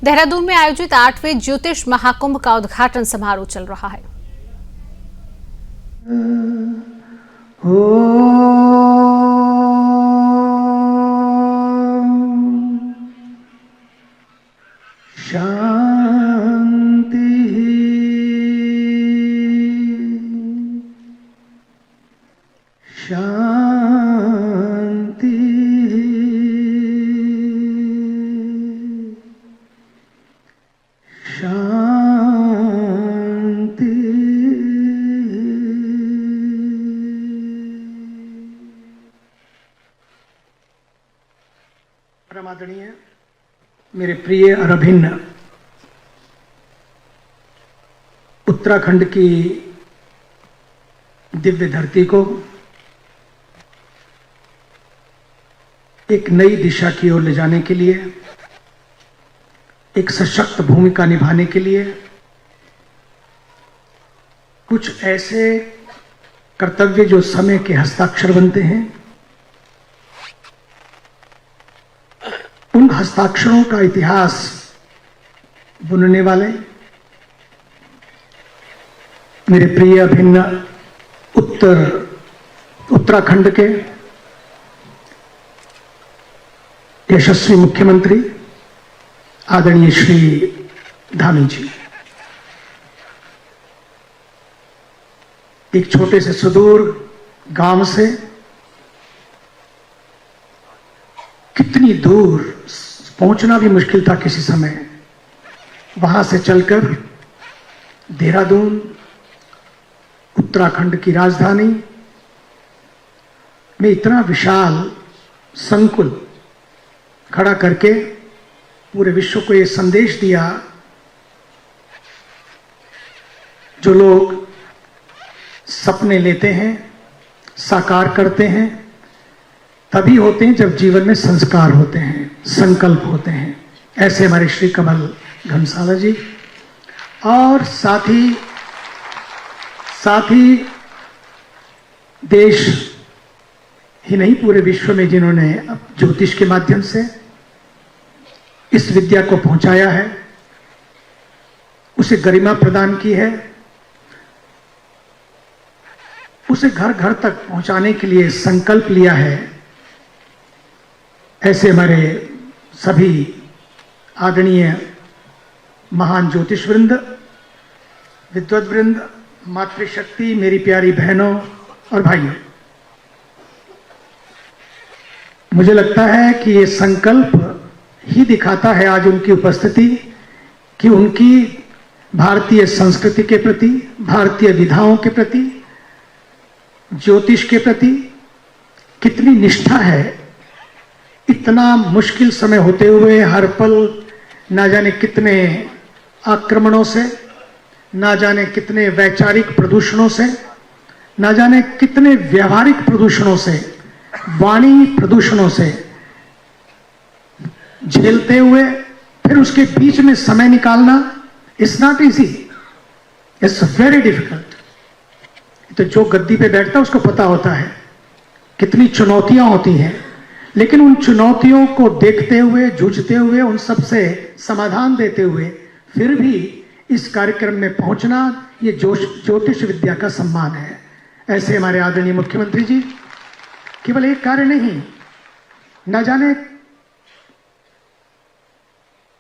देहरादून में आयोजित 8वें ज्योतिष महाकुंभ का उद्घाटन समारोह चल रहा है। शांति शांति शांति। परमादरणीय मेरे प्रिय और अभिन्न उत्तराखंड की दिव्य धरती को एक नई दिशा की ओर ले जाने के लिए, एक सशक्त भूमिका निभाने के लिए कुछ ऐसे कर्तव्य जो समय के हस्ताक्षर बनते हैं, उन हस्ताक्षरों का इतिहास बुनने वाले मेरे प्रिय अभिन्न उत्तराखंड के यशस्वी मुख्यमंत्री आदरणीय श्री धामी जी, एक छोटे से सुदूर गांव से कितनी दूर पहुंचना भी मुश्किल था किसी समय, वहां से चलकर देहरादून उत्तराखंड की राजधानी में इतना विशाल संकुल खड़ा करके पूरे विश्व को ये संदेश दिया, जो लोग सपने लेते हैं, साकार करते हैं, तभी होते हैं जब जीवन में संस्कार होते हैं, संकल्प होते हैं। ऐसे हमारे श्री कमल घनसाला जी, और साथ ही देश ही नहीं पूरे विश्व में जिन्होंने ज्योतिष के माध्यम से इस विद्या को पहुंचाया है, उसे गरिमा प्रदान की है, उसे घर घर तक पहुंचाने के लिए संकल्प लिया है। ऐसे हमारे सभी आदरणीय महान ज्योतिष वृंद, विद्वत वृंद, मातृशक्ति, मेरी प्यारी बहनों और भाइयों, मुझे लगता है कि ये संकल्प ही दिखाता है आज उनकी उपस्थिति कि उनकी भारतीय संस्कृति के प्रति, भारतीय विधाओं के प्रति, ज्योतिष के प्रति कितनी निष्ठा है। इतना मुश्किल समय होते हुए हर पल ना जाने कितने आक्रमणों से, ना जाने कितने वैचारिक प्रदूषणों से, ना जाने कितने व्यावहारिक प्रदूषणों से, वाणी प्रदूषणों से झेलते हुए फिर उसके बीच में समय निकालना it's not easy, it's very difficult. तो जो गद्दी पे बैठता है उसको पता होता है कितनी चुनौतियां होती हैं, लेकिन उन चुनौतियों को देखते हुए, जूझते हुए, उन सब से समाधान देते हुए फिर भी इस कार्यक्रम में पहुंचना, ये ज्योतिष विद्या का सम्मान है। ऐसे हमारे आदरणीय मुख्यमंत्री जी केवल एक कार्य नहीं, न जाने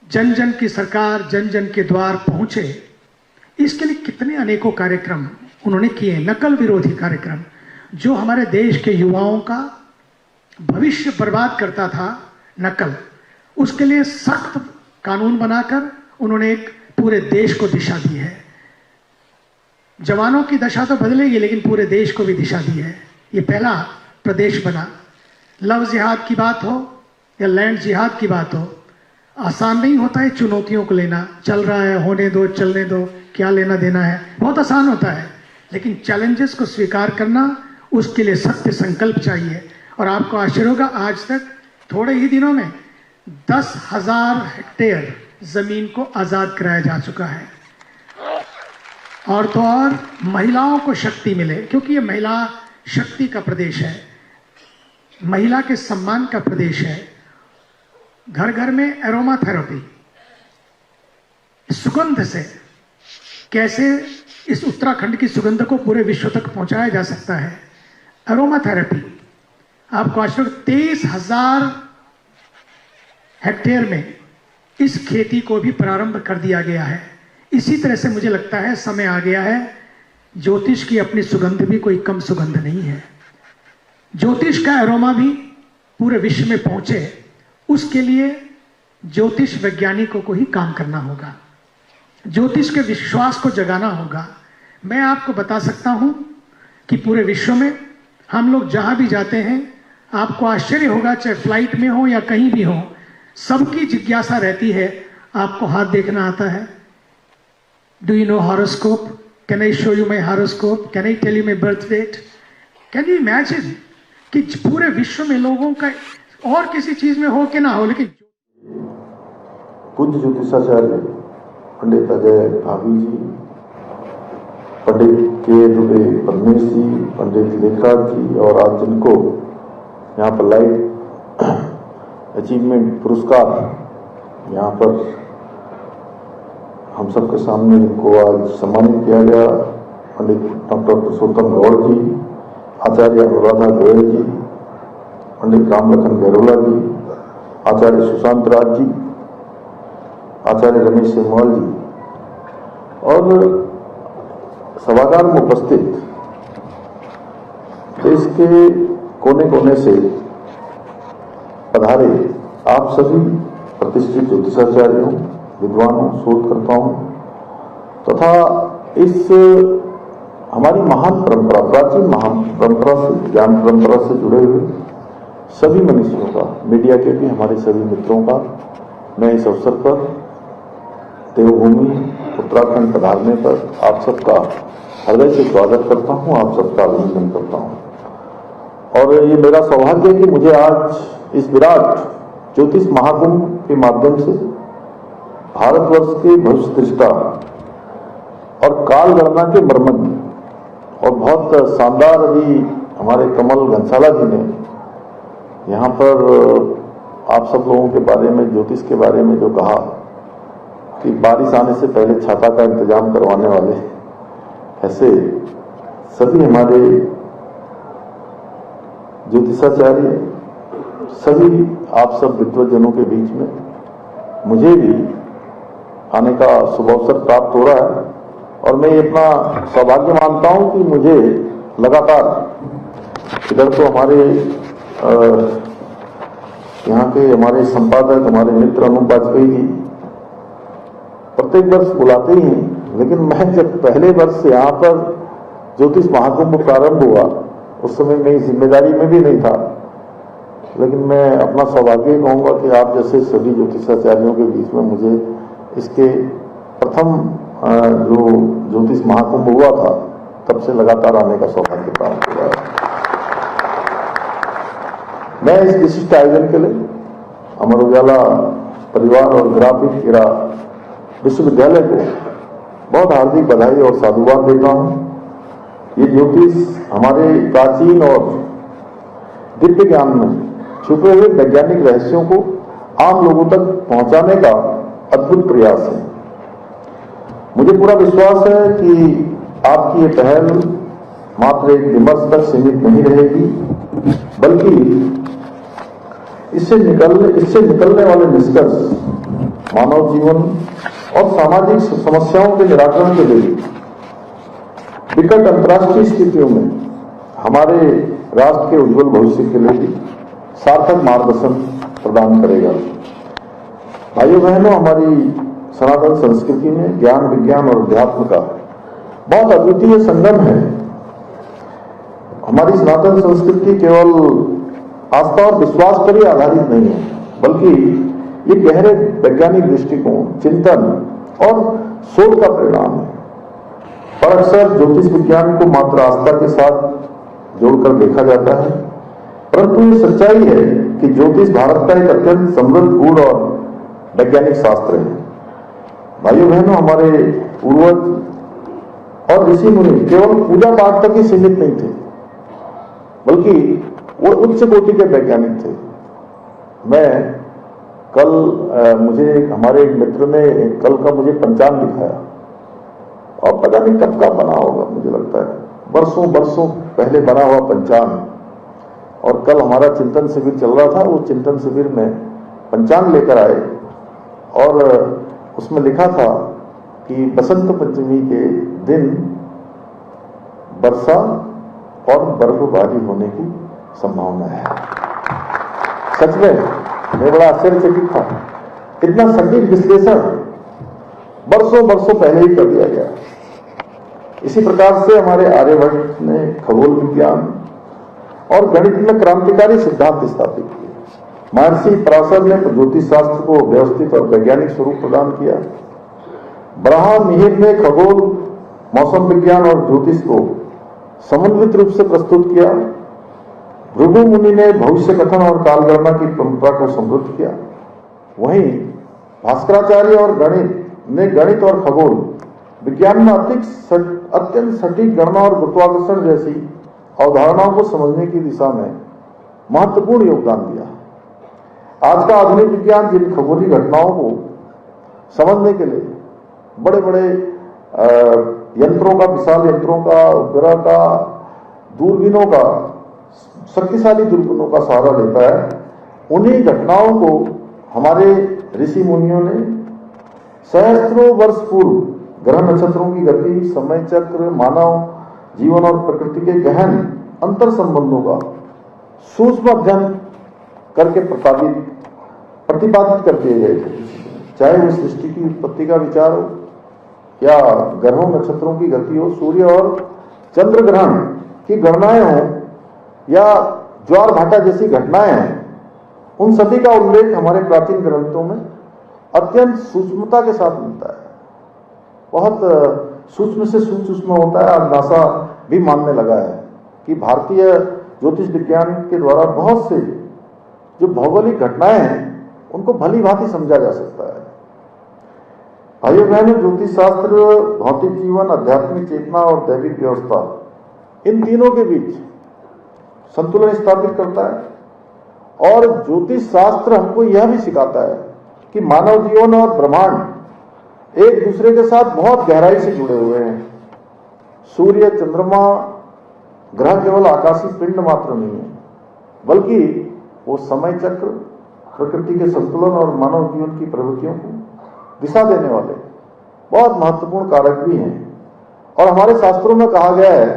जन जन की सरकार, जन जन के द्वार पहुंचे, इसके लिए कितने अनेकों कार्यक्रम उन्होंने किए, नकल विरोधी कार्यक्रम, जो हमारे देश के युवाओं का भविष्य बर्बाद करता था। नकल, उसके लिए सख्त कानून बनाकर उन्होंने एक पूरे देश को दिशा दी है। जवानों की दशा तो बदलेगी, लेकिन पूरे देश को भी दिशा दी है। ये पहला प्रदेश बना। लव जिहाद की बात हो या लैंड जिहाद की बात हो, आसान नहीं होता है चुनौतियों को लेना। चल रहा है, होने दो, चलने दो, क्या लेना देना है, बहुत आसान होता है, लेकिन चैलेंजेस को स्वीकार करना, उसके लिए सत्य संकल्प चाहिए। और आपको आश्चर्य होगा, आज तक थोड़े ही दिनों में 10,000 हेक्टेयर जमीन को आजाद कराया जा चुका है। और तो और महिलाओं को शक्ति मिले, क्योंकि ये महिला शक्ति का प्रदेश है, महिला के सम्मान का प्रदेश है। घर घर में एरोमा थेरेपी, सुगंध से कैसे इस उत्तराखंड की सुगंध को पूरे विश्व तक पहुंचाया जा सकता है। अरोमा थेरेपी, आपको आश्चर्य, 23,000 हेक्टेयर में इस खेती को भी प्रारंभ कर दिया गया है। इसी तरह से मुझे लगता है समय आ गया है, ज्योतिष की अपनी सुगंध भी कोई कम सुगंध नहीं है। ज्योतिष का अरोमा भी पूरे विश्व में पहुंचे, उसके लिए ज्योतिष वैज्ञानिकों को ही काम करना होगा, ज्योतिष के विश्वास को जगाना होगा। मैं आपको बता सकता हूं कि पूरे विश्व में हम लोग जहां भी जाते हैं, आपको आश्चर्य होगा, चाहे फ्लाइट में हो या कहीं भी हो, सबकी जिज्ञासा रहती है, आपको हाथ देखना आता है? Do you know horoscope? Can I show you my horoscope? Can I tell you my birth date? Can you imagine कि पूरे विश्व में लोगों का और किसी चीज में हो कि ना हो, लेकिन पूज्य ज्योतिषाचार्य पंडित अजय भाभी जी, पंडित के दुबे पद्मेश जी, पंडित लेखराज जी, और आज जिनको यहाँ पर लाइफ अचीवमेंट पुरस्कार यहाँ पर हम सबके सामने इनको आज सम्मानित किया गया, पंडित डॉक्टर पुरुषोत्तम गौड़ जी, आचार्य अनुराधा गोयल जी, पंडित रामलखन गहरोला जी, आचार्य सुशांत राज जी, आचार्य रमेश सिंहवाल जी, और सभागार में उपस्थित देश के कोने कोने से पधारे आप सभी प्रतिष्ठित ज्योतिषाचार्यों, विद्वानों, शोधकर्ताओं तथा इस हमारी महान परंपरा, प्राचीन महान परंपरा से, ज्ञान परंपरा से जुड़े हुए सभी मनुष्यों का, मीडिया के भी हमारे सभी मित्रों का मैं इस अवसर पर देवभूमि उत्तराखंड पधारने पर आप सबका हृदय से स्वागत करता हूं, आप सबका अभिनंदन करता हूं। और ये मेरा सौभाग्य है कि मुझे आज इस विराट ज्योतिष महाकुंभ के माध्यम से भारतवर्ष के भविष्य दृष्टा और काल गणना के मर्मज्ञ और बहुत शानदार अभी हमारे कमल घनसाला जी ने यहाँ पर आप सब लोगों के बारे में, ज्योतिष के बारे में जो कहा कि बारिश आने से पहले छाता का इंतजाम करवाने वाले, ऐसे सभी हमारे ज्योतिषाचार्य, सभी आप सब विद्वज्जनों के बीच में मुझे भी आने का शुभ अवसर प्राप्त हो रहा है। और मैं ये अपना सौभाग्य मानता हूं कि मुझे लगातार, इधर तो हमारे यहाँ के हमारे संपादक, हमारे मित्र अनूप वाजपेयी जी प्रत्येक वर्ष बुलाते ही हैं, लेकिन मैं जब पहले वर्ष यहाँ पर ज्योतिष महाकुंभ प्रारंभ हुआ उस समय मैं इस जिम्मेदारी में भी नहीं था, लेकिन मैं अपना सौभाग्य कहूँगा कि आप जैसे सभी ज्योतिषाचार्यों के बीच में मुझे इसके प्रथम जो ज्योतिष महाकुंभ हुआ था तब से लगातार आने का सौभाग्य प्राप्त हुआ है। मैं इस विशिष्ट आयोजन के लिए अमर उजाला परिवार और ग्राफिक एरा विश्वविद्यालय को बहुत हार्दिक बधाई और साधुवाद देता हूं। ये ज्योतिष हमारे प्राचीन और दिव्य ज्ञान में छुपे हुए वैज्ञानिक रहस्यों को आम लोगों तक पहुंचाने का अद्भुत प्रयास है। मुझे पूरा विश्वास है कि आपकी ये पहल मात्र एक विमर्श तक सीमित नहीं रहेगी, बल्कि इससे निकलने वाले निष्कर्ष मानव जीवन और सामाजिक समस्याओं के निराकरण के लिए विकट अंतर्राष्ट्रीय स्थितियों में हमारे राष्ट्र के उज्जवल भविष्य के लिए भी सार्थक मार्गदर्शन प्रदान करेगा। भाइयों बहनों, हमारी सनातन संस्कृति में ज्ञान, विज्ञान और अध्यात्म का बहुत अद्वितीय संगम है। हमारी सनातन संस्कृति केवल आस्था और विश्वास पर ही आधारित नहीं है, बल्कि ये गहरे वैज्ञानिक दृष्टिकोण, चिंतन और शोध का परिणाम है। पर अक्सर ज्योतिष विज्ञान को मात्र आस्था के साथ जोड़कर देखा जाता है, परंतु ये सच्चाई है कि ज्योतिष भारत का एक अत्यंत समृद्ध, गूढ़ और वैज्ञानिक शास्त्र है। भाइयों बहनों, हमारे पूर्वज और ऋषि मुनि केवल पूजा पाठ तक ही सीमित नहीं थे, बल्कि वो उच्च कोटि के वैज्ञानिक थे। मैं कल मुझे हमारे एक मित्र ने कल का मुझे पंचांग दिखाया और पता नहीं कब का बना होगा, मुझे लगता है बरसों बरसों पहले बना हुआ पंचांग। और कल हमारा चिंतन शिविर चल रहा था, वो चिंतन शिविर में पंचांग लेकर आए और उसमें लिखा था कि बसंत पंचमी के दिन वर्षा और बर्फबारी होने की संभावना है। सच में मैं बड़ा आश्चर्यचकित था, इतना सटीक विश्लेषण बरसों बरसों पहले ही कर दिया गया। इसी प्रकार से हमारे आर्यभट्ट ने खगोल विज्ञान और गणित में क्रांतिकारी सिद्धांत स्थापित किए। महर्षि पराशर ने ज्योतिष शास्त्र को व्यवस्थित और वैज्ञानिक स्वरूप प्रदान किया। ब्रह्मा मिहिर ने खगोल, मौसम विज्ञान और ज्योतिष को समन्वित रूप से प्रस्तुत किया। भृगु मुनि ने भविष्य कथन और कालगणना की परंपरा को समृद्ध किया। वहीं भास्कराचार्य और गणित ने गणित और खगोल विज्ञान में अत्यंत सटीक गणना और गुरुत्वाकर्षण जैसी अवधारणाओं को समझने की दिशा में महत्वपूर्ण योगदान दिया। आज का आधुनिक विज्ञान जिन खगोलीय घटनाओं को समझने के लिए बड़े बड़े यंत्रों का, विशाल यंत्रों का, उपग्रह का, दूरबीनों का, शक्तिशाली दूरबीनों का सहारा लेता है, उन्हीं घटनाओं को हमारे ऋषि मुनियों ने सहस्त्रों वर्ष पूर्व ग्रह नक्षत्रों की गति, समय चक्र, मानव जीवन और प्रकृति के गहन अंतर संबंधों का सूक्ष्म अध्ययन करके प्रतिपादित कर दिए गए थे। चाहे वो सृष्टि की उत्पत्ति का विचार हो या ग्रहों नक्षत्रों की गति हो, सूर्य और चंद्र ग्रहण की गणनाएं हो या ज्वार भाटा जैसी घटनाएं हैं, उन सभी का उल्लेख हमारे प्राचीन ग्रंथों में अत्यंत सूक्ष्मता के साथ मिलता है। बहुत सूक्ष्म से सूक्ष्म होता है। आज नासा भी मानने लगा है कि भारतीय ज्योतिष विज्ञान के द्वारा बहुत से जो भौगोलिक घटनाएं हैं उनको भली भांति समझा जा सकता है। भाइयों बहनों, ज्योतिष शास्त्र भौतिक जीवन, आध्यात्मिक चेतना और दैविक व्यवस्था, इन तीनों के बीच संतुलन स्थापित करता है। और ज्योतिष शास्त्र हमको यह भी सिखाता है कि मानव जीवन और ब्रह्मांड एक दूसरे के साथ बहुत गहराई से जुड़े हुए हैं। सूर्य, चंद्रमा, ग्रह केवल आकाशीय पिंड मात्र नहीं है, बल्कि वो समय चक्र, प्रकृति के संतुलन और मानव जीवन की प्रवृत्तियों को दिशा देने वाले बहुत महत्वपूर्ण कारक भी हैं। और हमारे शास्त्रों में कहा गया है,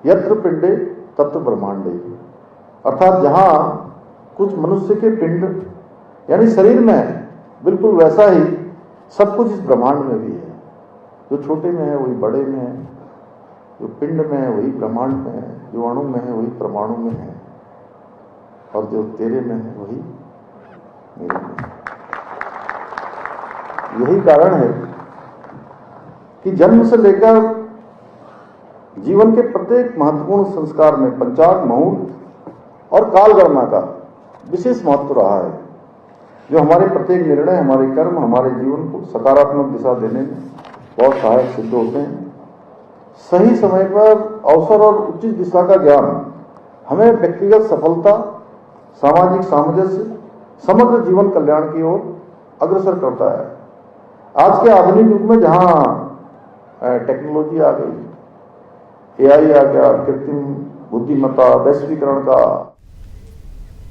यत्र पिंडे तत्र ब्रह्मांडे, अर्थात जहां कुछ मनुष्य के पिंड यानी शरीर में, बिल्कुल वैसा ही सब कुछ इस ब्रह्मांड में भी है। जो छोटे में है वही बड़े में है, जो पिंड में है वही ब्रह्मांड में है, जो अणु में है वही परमाणु में है, और जो तेरे में है वही मेरे में है। यही कारण है कि जन्म से लेकर जीवन के प्रत्येक महत्वपूर्ण संस्कार में पंचांग, मुहूर्त और कालगणना का विशेष महत्व रहा है, जो हमारे प्रत्येक निर्णय, हमारे कर्म, हमारे जीवन को सकारात्मक दिशा देने में बहुत सहायक सिद्ध होते हैं। सही समय पर अवसर और उचित दिशा का ज्ञान हमें व्यक्तिगत सफलता, सामाजिक सामंजस्य, समग्र जीवन कल्याण की ओर अग्रसर करता है। आज के आधुनिक युग में जहां टेक्नोलॉजी आ गई, एआई आ गया, कृत्रिम बुद्धिमत्ता, वैश्वीकरण का